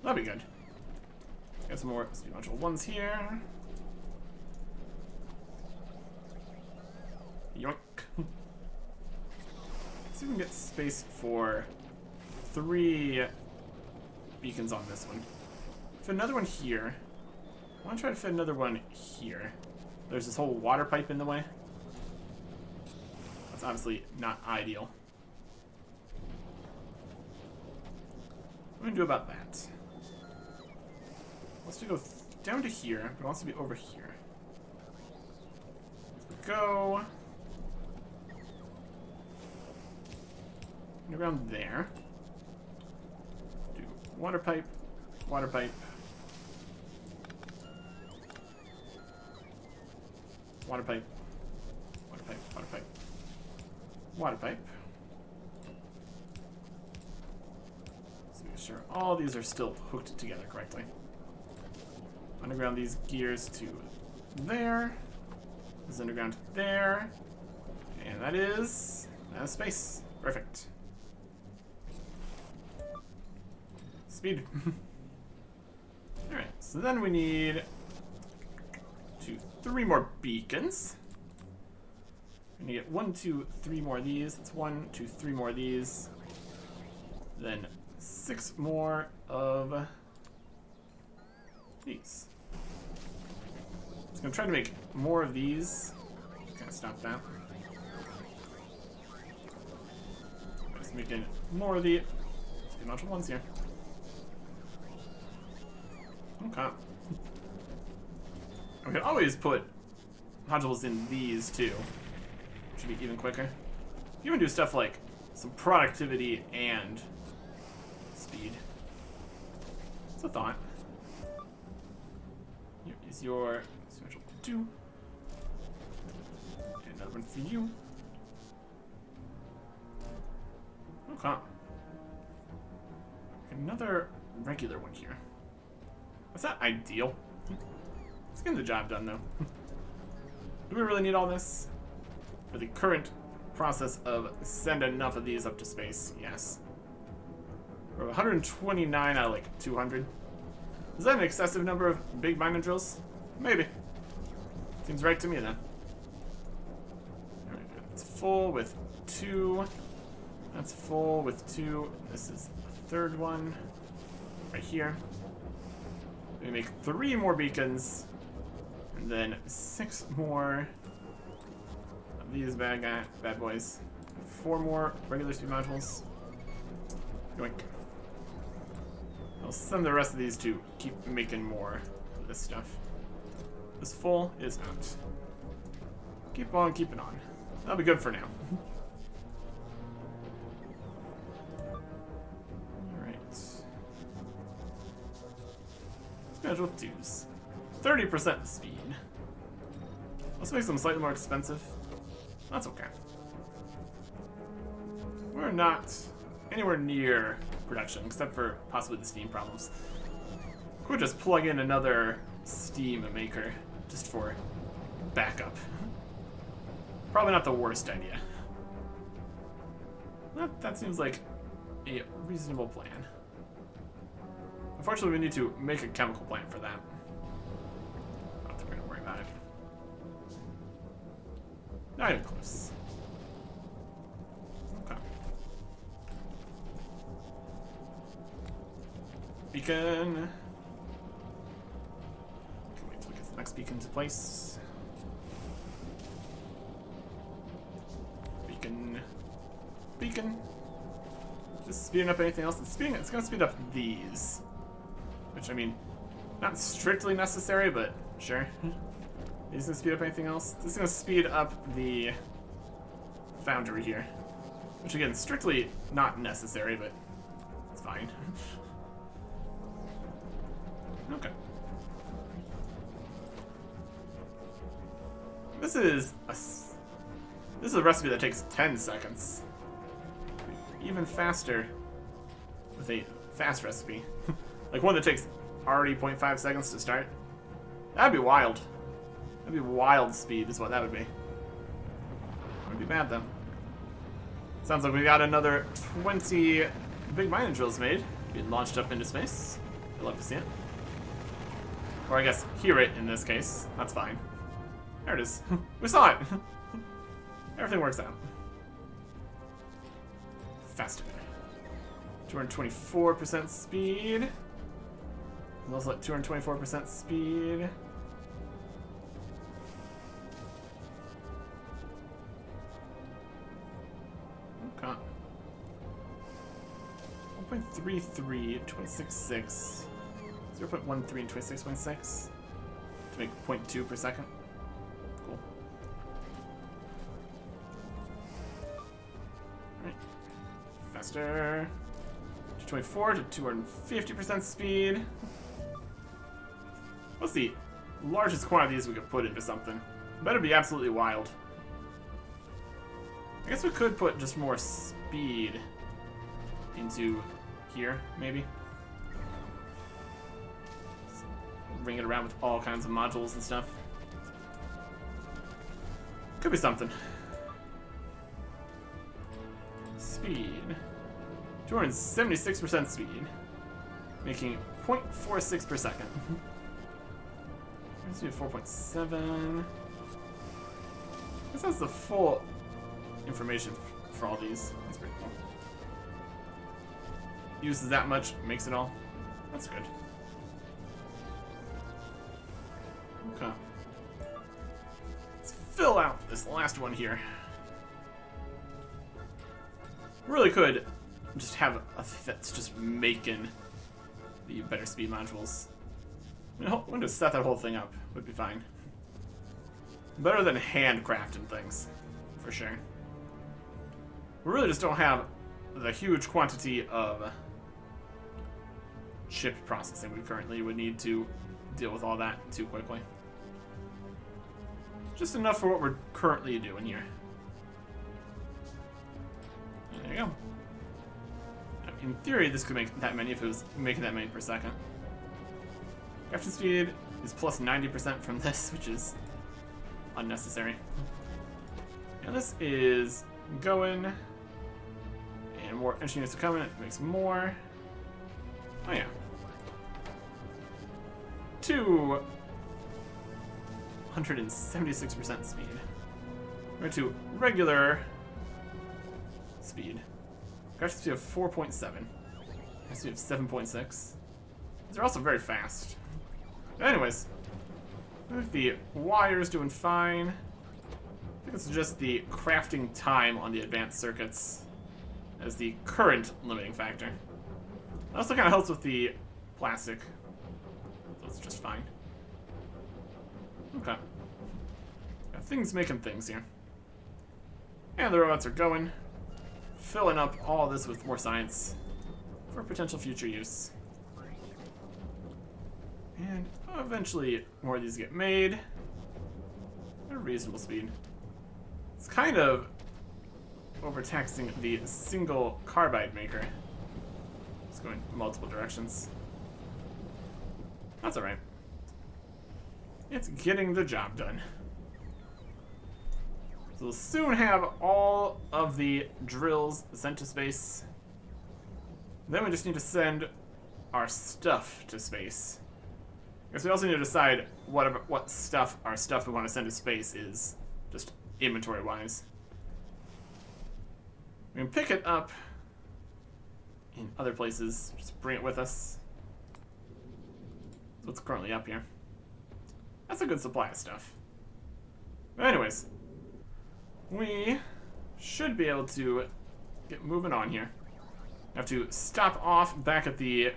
That'd be good. Got some more speed module 1s here. Yoink. Let's see if we can get space for 3 beacons on this one. Fit another one here. I want to try to fit another one here. There's this whole water pipe in the way. That's obviously not ideal. What are we going to do about that? Wants to go down to here, but it wants to be over here. Go. Around there. Do water pipe, water pipe. Water pipe, water pipe, water pipe, water pipe. So make sure all these are still hooked together correctly. Underground these gears to there. This is underground to there. And that is space. Perfect. Speed. Alright, so then we need 2, 3 more beacons. We're gonna get 1, 2, 3 more of these. That's 1, 2, 3 more of these. Then 6 more of these. Just gonna try to make more of these. Just gonna stop that. Just making more of the speed module 1s here. Okay. We can always put modules in these too. Should be even quicker. You can do stuff like some productivity and speed. It's a thought. Here is your special 2. And another one for you. Okay. Another regular one here. That's not ideal. It's getting the job done, though. Do we really need all this? For the current process of send enough of these up to space, yes. We're 129 out of like 200. Is that an excessive number of big mining drills? Maybe. Seems right to me, then. Alright, it's full with 2. That's full with 2. This is the third one. Right here. We make 3 more beacons, and then 6 more of these bad boys. 4 more regular speed modules. Yoink. I'll send the rest of these to keep making more of this stuff. This full is out. Keep on keeping on. That'll be good for now. Alright. Schedule 2s. 30% speed. Let's make them slightly more expensive. That's okay. We're not anywhere near production, except for possibly the Steam problems. Could just plug in another Steam maker just for backup. Probably not the worst idea. That seems like a reasonable plan. Unfortunately, we need to make a chemical plant for that. I don't think we're gonna worry about it. Not even close. Okay. Beacon. Can't wait till we get the next beacon into place. Beacon. Just speeding up anything else. It's gonna speed up these. Which, I mean, not strictly necessary, but sure. Is gonna speed up anything else? This is gonna speed up the foundry here. Which, again, strictly not necessary, but it's fine. Okay. This is a recipe that takes 10 seconds. Even faster with a fast recipe. Like one that takes already 0.5 seconds to start. That'd be wild. That'd be wild speed is what that would be. Wouldn't be bad though. Sounds like we got another 20 big mining drills made. Being launched up into space. I'd love to see it. Or I guess hear it in this case. That's fine. There it is. We saw it. Everything works out. Faster. 224% speed. And also at 224% speed. Okay. 1.33, 26.6. 0.13 and 26.6. To make 0.2 per second. Cool. Alright. Faster. 224 to 250% speed. What's the largest quantity of these we could put into something? Better be absolutely wild. I guess we could put just more speed into here, maybe. Ring it around with all kinds of modules and stuff. Could be something. Speed. 276% speed. Making 0.46 per second. Let's do 4.7. This has the full information for all these. That's pretty cool. Uses that much, makes it all. That's good. Okay. Let's fill out this last one here. Really could just have a that's just making the better speed modules. I mean, we'll just set that whole thing up. Would be fine. Better than handcrafting things, for sure. We really just don't have the huge quantity of chip processing we currently would need to deal with all that too quickly. Just enough for what we're currently doing here. There you go. In theory, this could make that many if it was making that many per second. Crafting speed is plus 90% from this, which is unnecessary. And this is going, and more engineers are coming. It makes more. Oh yeah. 276% speed. We're to regular speed. Crafting speed of 4.7. Crafting speed of 7.6. These are also very fast. Anyways, I think the wire's doing fine. I think it's just the crafting time on the advanced circuits as the current limiting factor. It also kind of helps with the plastic, so it's just fine. Okay. Got things making things here. And the robots are going, filling up all this with more science for potential future use. And eventually more of these get made at a reasonable speed. It's kind of overtaxing the single carbide maker. It's going multiple directions. That's alright. It's getting the job done. So we'll soon have all of the drills sent to space. Then we just need to send our stuff to space. I guess we also need to decide what stuff our stuff we want to send to space is, just inventory-wise. We can pick it up in other places, just bring it with us. So it's currently up here. That's a good supply of stuff. But anyways, we should be able to get moving on here. I have to stop off back at the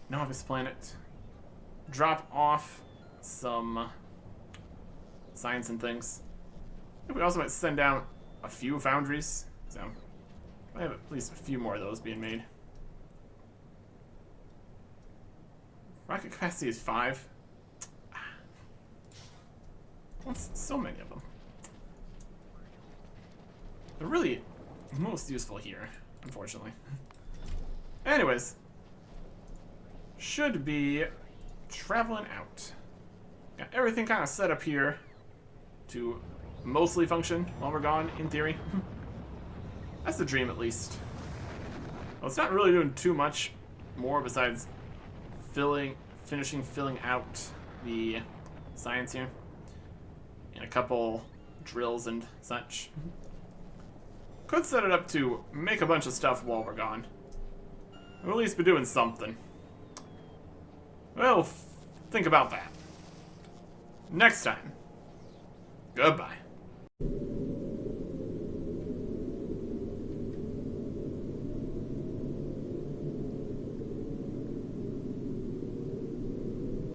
novice planet, drop off some science and things. I think we also might send down a few foundries, so I have at least a few more of those being made. Rocket capacity is 5. What's so many of them? They're really most useful here, unfortunately. Anyways, should be traveling out. Got everything kind of set up here to mostly function while we're gone, in theory. That's the dream, at least. Well, it's not really doing too much more besides finishing filling out the science here. And a couple drills and such. Could set it up to make a bunch of stuff while we're gone. We'll at least be doing something. Well, think about that. Next time. Goodbye.